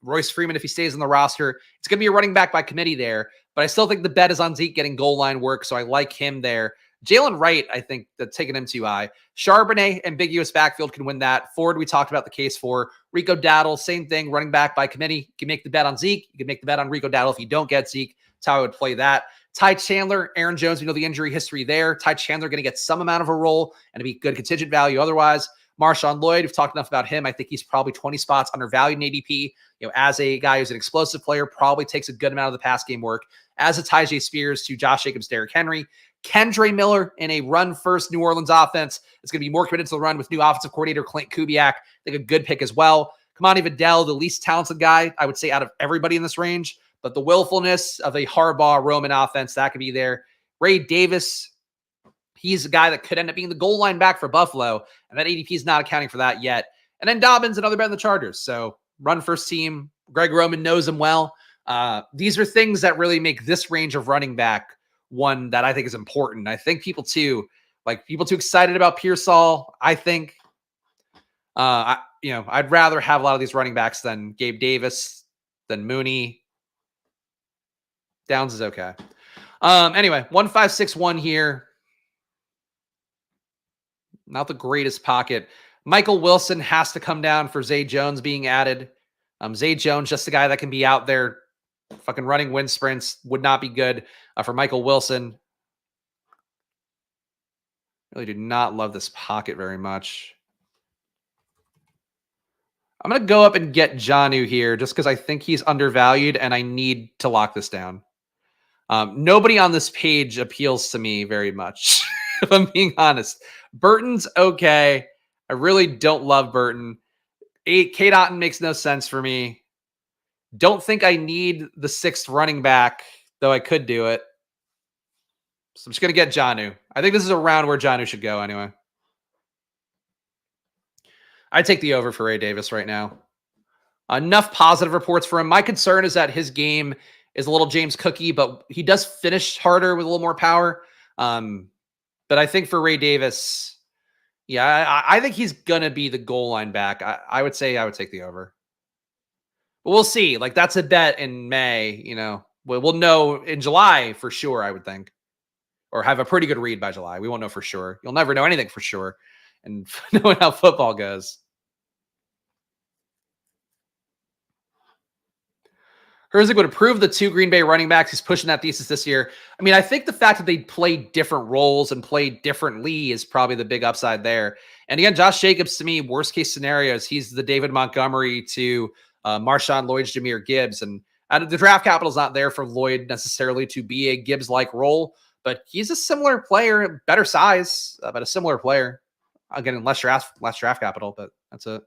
Royce Freeman, if he stays on the roster, it's going to be a running back by committee there. But I still think the bet is on Zeke getting goal line work, so I like him there. Jalen Wright, I think that's taking him too high. Charbonnet, ambiguous backfield, can win that. Ford, we talked about the case for. Rico Dowdle, same thing, running back by committee. You can make the bet on Zeke. You can make the bet on Rico Dowdle if you don't get Zeke. That's how I would play that. Ty Chandler, Aaron Jones, we know the injury history there. Ty Chandler going to get some amount of a role and to be good contingent value otherwise. Marshawn Lloyd, we've talked enough about him. I think he's probably 20 spots undervalued in ADP. As a guy who's an explosive player, probably takes a good amount of the pass game work. As a Tyjae Spears to Josh Jacobs, Derrick Henry. Kendre Miller in a run-first New Orleans offense is going to be more committed to the run with new offensive coordinator Clint Kubiak. I think a good pick as well. Kamani Vidal, the least talented guy, I would say, out of everybody in this range. But the willfulness of a Harbaugh Roman offense, that could be there. Ray Davis, he's a guy that could end up being the goal line back for Buffalo, and that ADP is not accounting for that yet. And then Dobbins, another bet in the Chargers. So run-first team. Greg Roman knows him well. These are things that really make this range of running back one that I think is important. I think people too excited about Pearsall. I think, I'd rather have a lot of these running backs than Gabe Davis, than Mooney. Downs is okay. Anyway, 1561 here. Not the greatest pocket. Michael Wilson has to come down for Zay Jones being added. Zay Jones, just a guy that can be out there fucking running wind sprints, would not be good for Michael Wilson. Really do not love this pocket very much. I'm going to go up and get Jonnu here just because I think he's undervalued and I need to lock this down. Nobody on this page appeals to me very much, if I'm being honest. Burton's okay. I really don't love Burton. Kate Otten makes no sense for me. Don't think I need the 6th running back, though I could do it. So I'm just going to get Jonnu. I think this is a round where Jonnu should go anyway. I take the over for Ray Davis right now. Enough positive reports for him. My concern is that his game is a little James Cookie, but he does finish harder with a little more power. But I think for Ray Davis, I think he's going to be the goal line back. I would say I would take the over. But we'll see. Like, that's a bet in May, We'll know in July for sure, I would think. Or have a pretty good read by July. We won't know for sure. You'll never know anything for sure. And knowing how football goes. Herzig would approve the 2 Green Bay running backs. He's pushing that thesis this year. I mean, I think the fact that they play different roles and play differently is probably the big upside there. And again, Josh Jacobs, to me, worst case scenarios, he's the David Montgomery to Marshawn Lloyd's Jahmyr Gibbs. And the draft capital is not there for Lloyd necessarily to be a Gibbs-like role, but he's a similar player, better size, but a similar player. Again, less draft capital, but that's it.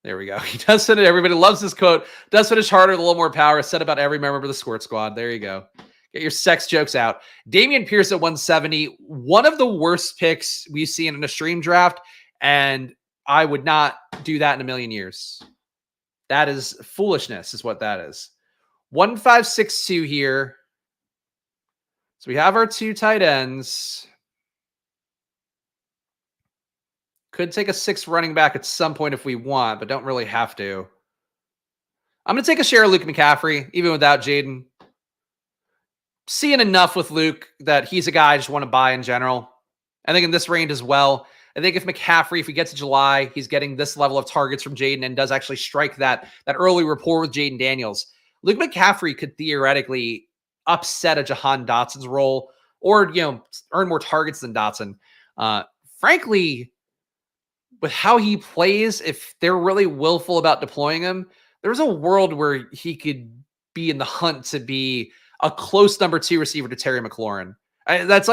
There we go. He does finish. Everybody loves this quote. Does finish harder with a little more power. Said about every member of the Squirt Squad. There you go. Get your sex jokes out. Dameon Pierce at 170. One of the worst picks we've seen in a stream draft, and I would not do that in a million years. That is foolishness, is what that is. 1562 here. So we have our 2 tight ends. Could take a 6th running back at some point if we want, but don't really have to. I'm going to take a share of Luke McCaffrey, even without Jaden. Seeing enough with Luke that he's a guy I just want to buy in general. I think in this range as well. I think if McCaffrey, if we get to July, he's getting this level of targets from Jaden and does actually strike that early rapport with Jaden Daniels. Luke McCaffrey could theoretically upset a Jahan Dotson's role or, earn more targets than Dotson. Frankly, with how he plays, if they're really willful about deploying him, there's a world where he could be in the hunt to be a close number 2 receiver to Terry McLaurin. It's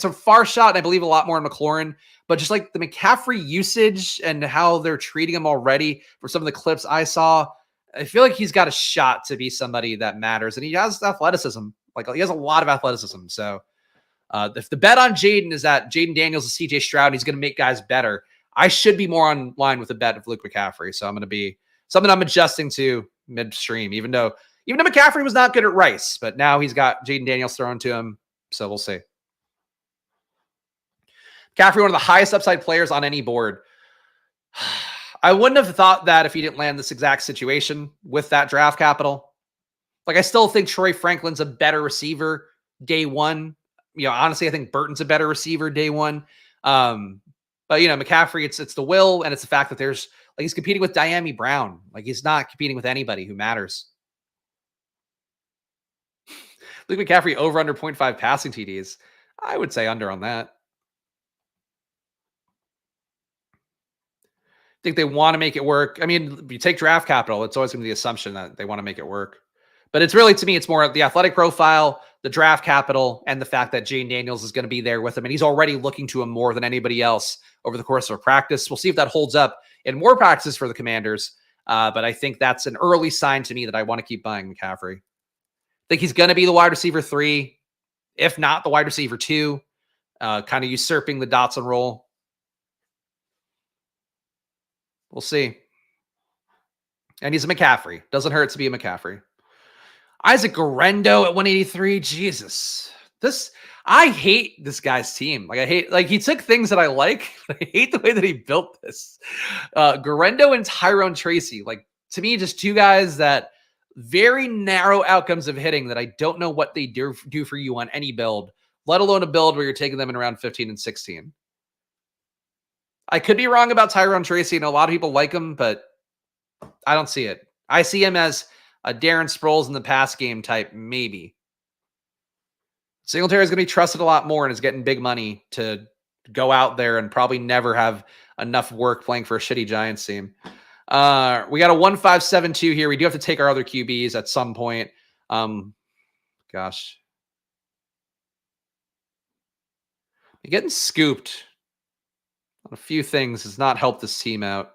a far shot, and I believe a lot more in McLaurin, but just like the McCaffrey usage and how they're treating him already for some of the clips I saw, I feel like he's got a shot to be somebody that matters, and he has athleticism. Like, he has a lot of athleticism. So if the bet on Jaden is that Jaden Daniels is CJ Stroud, and he's going to make guys better, I should be more on line with a bet of Luke McCaffrey. So I'm going to be something I'm adjusting to midstream, even though McCaffrey was not good at Rice, but now he's got Jaden Daniels thrown to him. So we'll see. McCaffrey, one of the highest upside players on any board. I wouldn't have thought that if he didn't land this exact situation with that draft capital. Like, I still think Troy Franklin's a better receiver day one. Honestly, I think Burton's a better receiver day one. But, McCaffrey, it's the will, and it's the fact that he's competing with Diami Brown. Like, he's not competing with anybody who matters. Luke McCaffrey over under 0.5 passing TDs. I would say under on that. think they want to make it work. I mean, you take draft capital, it's always going to be the assumption that they want to make it work. But it's really, to me, it's more of the athletic profile, the draft capital, and the fact that Jane Daniels is going to be there with him. And he's already looking to him more than anybody else over the course of a practice. We'll see if that holds up in more practices for the Commanders. But I think that's an early sign to me that I want to keep buying McCaffrey. I think he's going to be the wide receiver 3, if not the wide receiver 2, kind of usurping the Dotson role. We'll see. And he's a McCaffrey. Doesn't hurt to be a McCaffrey. Isaac Guerrero at 183. Jesus. I hate this guy's team. He took things that I like, but I hate the way that he built this. Guerrero and Tyrone Tracy. To me, just two guys that very narrow outcomes of hitting that I don't know what they do for you on any build, let alone a build where you're taking them in around 15 and 16. I could be wrong about Tyrone Tracy, and a lot of people like him, but I don't see it. I see him as a Darren Sproles in the pass game type, maybe. Singletary is going to be trusted a lot more and is getting big money to go out there and probably never have enough work playing for a shitty Giants team. We got a 1.572 here. We do have to take our other QBs at some point. Gosh. You're getting scooped on a few things has not helped this team out.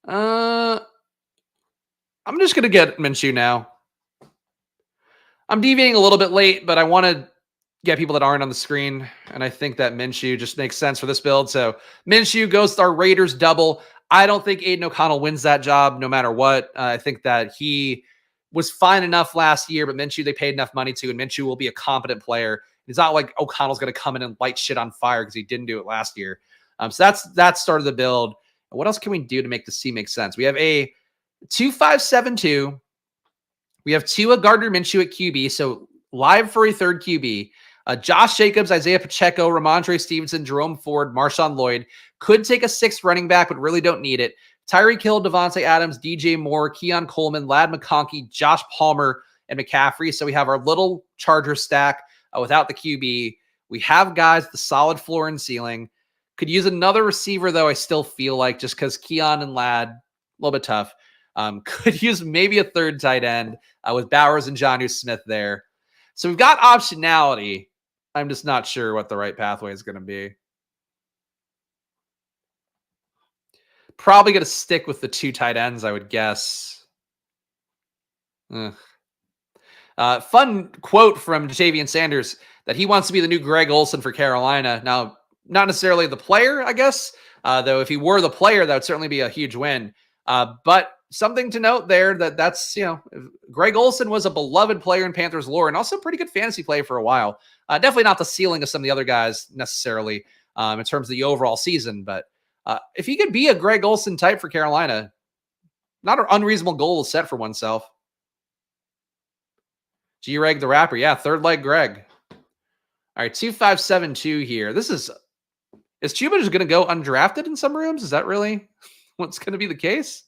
I'm just going to get Minshew now. I'm deviating a little bit late, but I want to get people that aren't on the screen, and I think that Minshew just makes sense for this build. So Minshew goes to our Raiders double. I don't think Aiden O'Connell wins that job no matter what. I think that he was fine enough last year, but Minshew they paid enough money to, and Minshew will be a competent player. It's not like O'Connell's going to come in and light shit on fire because he didn't do it last year. So that's started the build. What else can we do to make this team make sense? We have a 2.572. We have Tua Gardner Minshew at QB, so live for a third QB. Josh Jacobs, Isaiah Pacheco, Ramondre Stevenson, Jerome Ford, Marshawn Lloyd. Could take a 6th running back, but really don't need it. Tyreek Hill, Devontae Adams, DJ Moore, Keon Coleman, Ladd McConkey, Josh Palmer, and McCaffrey. So we have our little Charger stack without the QB. We have guys with the solid floor and ceiling. Could use another receiver, though, I still feel like, just because Keon and Ladd, a little bit tough. Could use maybe a third tight end with Bowers and Jonnu Smith there. So we've got optionality. I'm just not sure what the right pathway is going to be. Probably going to stick with the 2 tight ends, I would guess. Fun quote from Ja'Tavion Sanders that he wants to be the new Greg Olsen for Carolina. Now, not necessarily the player, I guess. Though if he were the player, that would certainly be a huge win. But something to note there that's, Greg Olsen was a beloved player in Panthers lore and also a pretty good fantasy player for a while. Definitely not the ceiling of some of the other guys necessarily in terms of the overall season. But if he could be a Greg Olsen type for Carolina, not an unreasonable goal to set for oneself. G-Reg the rapper. Yeah, third leg Greg. All right, 2.572 here. Is Chuba just going to go undrafted in some rooms? Is that really what's going to be the case?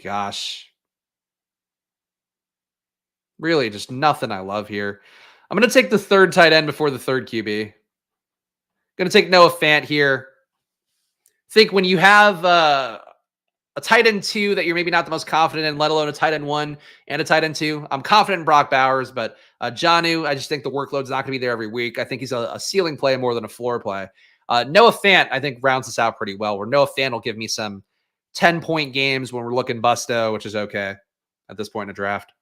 Gosh. Really, just nothing I love here. I'm going to take the third tight end before the third QB. Going to take Noah Fant here. Think when you have a tight end 2 that you're maybe not the most confident in, let alone a tight end 1 and a tight end 2. I'm confident in Brock Bowers, but Jonnu, I just think the workload's not going to be there every week. I think he's a ceiling play more than a floor play. Noah Fant, I think, rounds this out pretty well, where Noah Fant will give me some 10-point games when we're looking busto, which is okay at this point in the draft.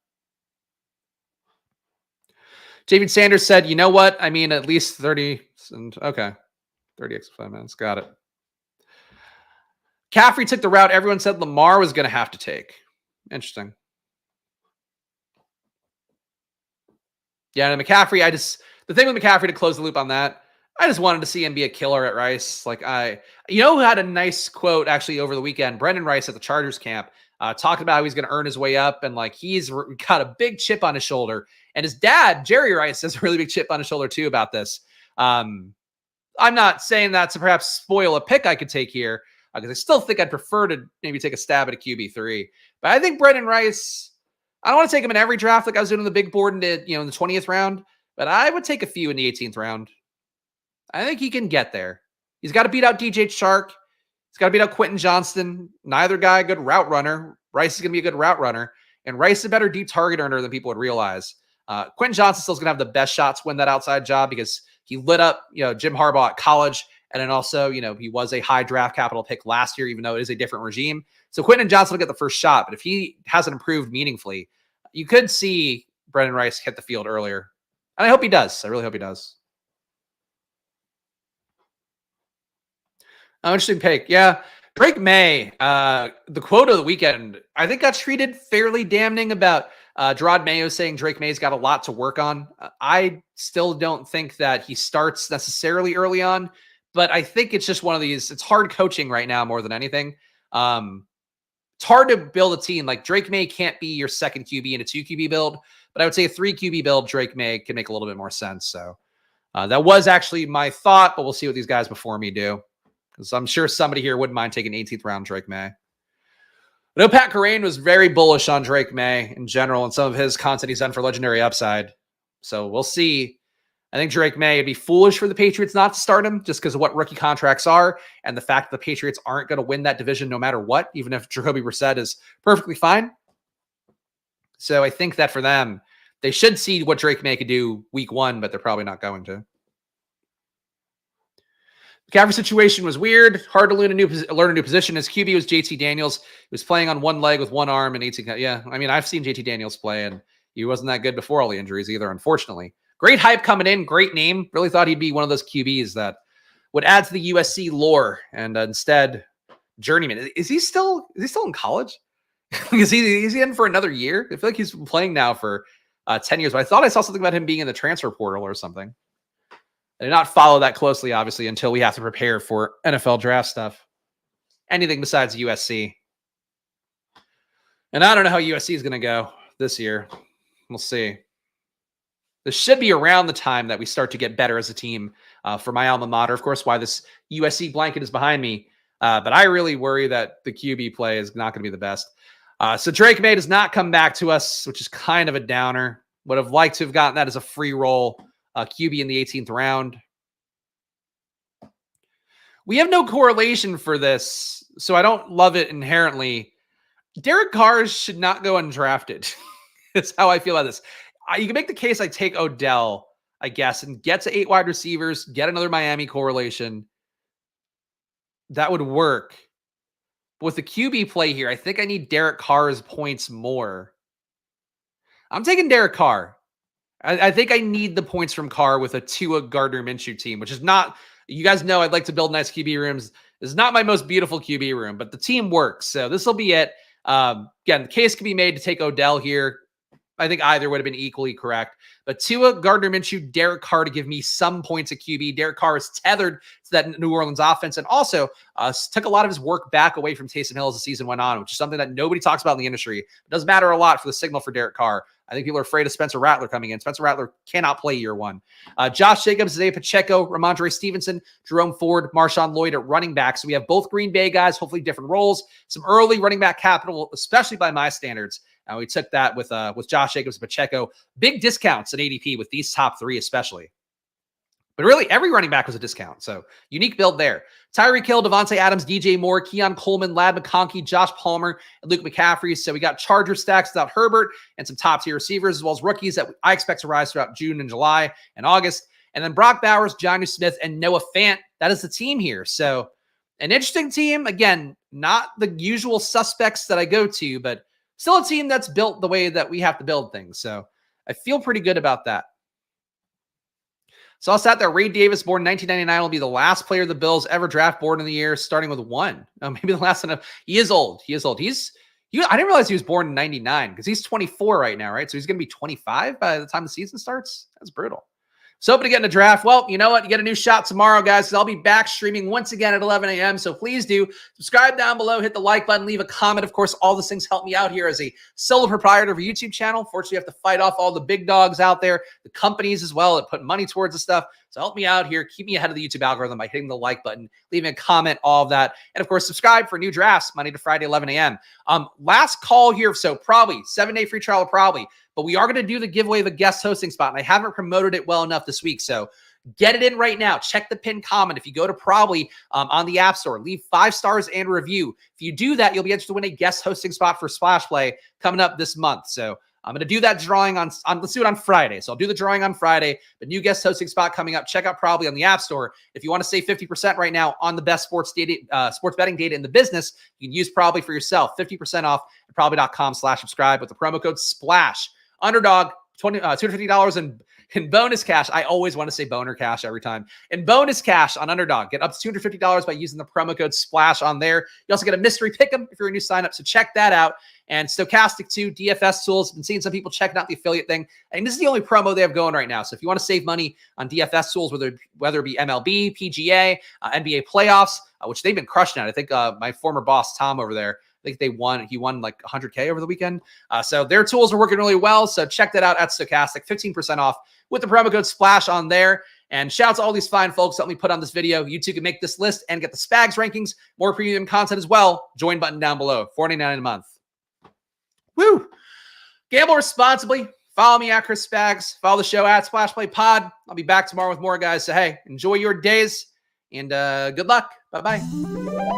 David Sanders said, you know what? I mean, at least 30. Okay. 30 extra 5 minutes. Got it. Caffrey took the route everyone said Lamar was going to have to take. Interesting. Yeah, and McCaffrey, the thing with McCaffrey, to close the loop on that, I just wanted to see him be a killer at Rice. Who had a nice quote actually over the weekend? Brendan Rice at the Chargers camp, talking about how he's going to earn his way up, and he's got a big chip on his shoulder. And his dad, Jerry Rice, has a really big chip on his shoulder too about this. I'm not saying that to perhaps spoil a pick I could take here, because I still think I'd prefer to maybe take a stab at a QB3. But I think Brendan Rice, I don't want to take him in every draft like I was doing on the big board in the 20th round, but I would take a few in the 18th round. I think he can get there. He's got to beat out DJ Chark. He's got to beat out Quentin Johnston. Neither guy a good route runner. Rice is going to be a good route runner. And Rice is a better deep target earner than people would realize. Quentin Johnston still is going to have the best shots to win that outside job because he lit up, Jim Harbaugh at college. And then also, he was a high draft capital pick last year, even though it is a different regime. So Quentin Johnston will get the first shot. But if he hasn't improved meaningfully, you could see Brendan Rice hit the field earlier. And I hope he does. I really hope he does. Interesting pick. Yeah. Drake May, the quote of the weekend, I think got treated fairly damning about Gerard Mayo saying Drake May's got a lot to work on. I still don't think that he starts necessarily early on, but I think it's just one of these, it's hard coaching right now more than anything. It's hard to build a team. Like Drake May can't be your second QB in a 2 QB build, but I would say a 3 QB build, Drake May can make a little bit more sense. So that was actually my thought, but we'll see what these guys before me do. Because I'm sure somebody here wouldn't mind taking 18th round Drake May. I know Pat Kerrane was very bullish on Drake May in general and some of his content he's done for Legendary Upside. So we'll see. I think Drake May, it'd be foolish for the Patriots not to start him just because of what rookie contracts are and the fact that the Patriots aren't going to win that division no matter what, even if Jacoby Brissett is perfectly fine. So I think that for them, they should see what Drake May could do week 1, but they're probably not going to. McCaffrey situation was weird. Hard to learn a new position. His QB was JT Daniels. He was playing on one leg with one arm and 18. Yeah, I mean, I've seen JT Daniels play, and he wasn't that good before all the injuries either, unfortunately. Great hype coming in. Great name. Really thought he'd be one of those QBs that would add to the USC lore, and instead, journeyman. Is he still in college? is he in for another year? I feel like he's been playing now for 10 years, but I thought I saw something about him being in the transfer portal or something. I did not follow that closely, obviously, until we have to prepare for NFL draft stuff. Anything besides USC. And I don't know how USC is going to go this year. We'll see. This should be around the time that we start to get better as a team for my alma mater. Of course, why this USC blanket is behind me. But I really worry that the QB play is not going to be the best. So Drake May does not come back to us, which is kind of a downer. Would have liked to have gotten that as a free roll. QB in the 18th round. We have no correlation for this, so I don't love it inherently. Derek Carr should not go undrafted. That's how I feel about this. You can make the case I take Odell, I guess, and get to 8 wide receivers, get another Miami correlation. That would work. But with the QB play here, I think I need Derek Carr's points more. I'm taking Derek Carr. I think I need the points from Carr with a Tua Gardner Minshew team, which is not, you guys know I'd like to build nice QB rooms. This is not my most beautiful QB room, but the team works. So this will be it. Again, the case can be made to take Odell here. I think either would have been equally correct. But Tua, Gardner Minshew, Derek Carr to give me some points at QB. Derek Carr is tethered to that New Orleans offense and also took a lot of his work back away from Taysom Hill as the season went on, which is something that nobody talks about in the industry. It does matter a lot for the signal for Derek Carr. I think people are afraid of Spencer Rattler coming in. Spencer Rattler cannot play year 1. Josh Jacobs, Isaiah Pacheco, Ramondre Stevenson, Jerome Ford, Marshawn Lloyd at running back. So we have both Green Bay guys, hopefully different roles. Some early running back capital, especially by my standards. We took that with Josh Jacobs and Pacheco. Big discounts at ADP with these top 3 especially. But really, every running back was a discount. So unique build there. Tyreek Hill, Devontae Adams, DJ Moore, Keon Coleman, Ladd McConkey, Josh Palmer, and Luke McCaffrey. So we got Charger stacks without Herbert and some top-tier receivers, as well as rookies that I expect to rise throughout June and July and August. And then Brock Bowers, Jonnu Smith, and Noah Fant. That is the team here. So an interesting team. Again, not the usual suspects that I go to, but still a team that's built the way that we have to build things. So I feel pretty good about that. So I'll stat there. Ray Davis, born in 1999, will be the last player the Bills ever draft born in the year, starting with 1. Maybe the last one. He is old. He is old. I didn't realize he was born in 99 because he's 24 right now, right? So he's going to be 25 by the time the season starts. That's brutal. So hoping to get in the draft. Well, you know what? You get a new shot tomorrow, guys, because I'll be back streaming once again at 11 a.m. So please do subscribe down below, hit the like button, leave a comment. Of course, all those things help me out here as a solo proprietor of a YouTube channel. Fortunately, I have to fight off all the big dogs out there, the companies as well that put money towards the stuff. So help me out here. Keep me ahead of the YouTube algorithm by hitting the like button, leaving a comment, all of that. And of course, subscribe for new drafts Monday to Friday, 11 a.m. Last call here. So probably 7-day free trial, probably. But we are going to do the giveaway of a guest hosting spot, and I haven't promoted it well enough this week. So Get it in right now. Check the pinned comment. If you go to Probably on the App Store, leave 5 stars and a review. If you do that, you'll be entered to win a guest hosting spot for Splash Play coming up this month. So I'm going to do that drawing on let's do it on Friday. So I'll do the drawing on Friday, the new guest hosting spot coming up. Check out Probably on the App Store. If you want to save 50% right now on the best sports betting data in the business, you can use Probably for yourself. 50% off at probably.com/subscribe with the promo code SPLASH. Underdog, $250 in bonus cash. I always want to say boner cash every time. In bonus cash on Underdog. Get up to $250 by using the promo code SPLASH on there. You also get a mystery pick'em if you're a new sign-up, so check that out. And Stochastic too, DFS tools. Been seeing some people checking out the affiliate thing. And this is the only promo they have going right now. So if you want to save money on DFS tools, whether it be MLB, PGA, NBA playoffs, which they've been crushing at. I think my former boss, Tom, over there, I think he won like 100K over the weekend. So their tools are working really well. So check that out at Stochastic, 15% off with the promo code SPLASH on there. And shout out to all these fine folks that helped me put on this video. You too can make this list and get the Spags rankings, more premium content as well. Join button down below, $49 a month. Woo! Gamble responsibly. Follow me at Chris Spags. Follow the show at Splash Play Pod. I'll be back tomorrow with more, guys. So hey, enjoy your days and good luck. Bye-bye.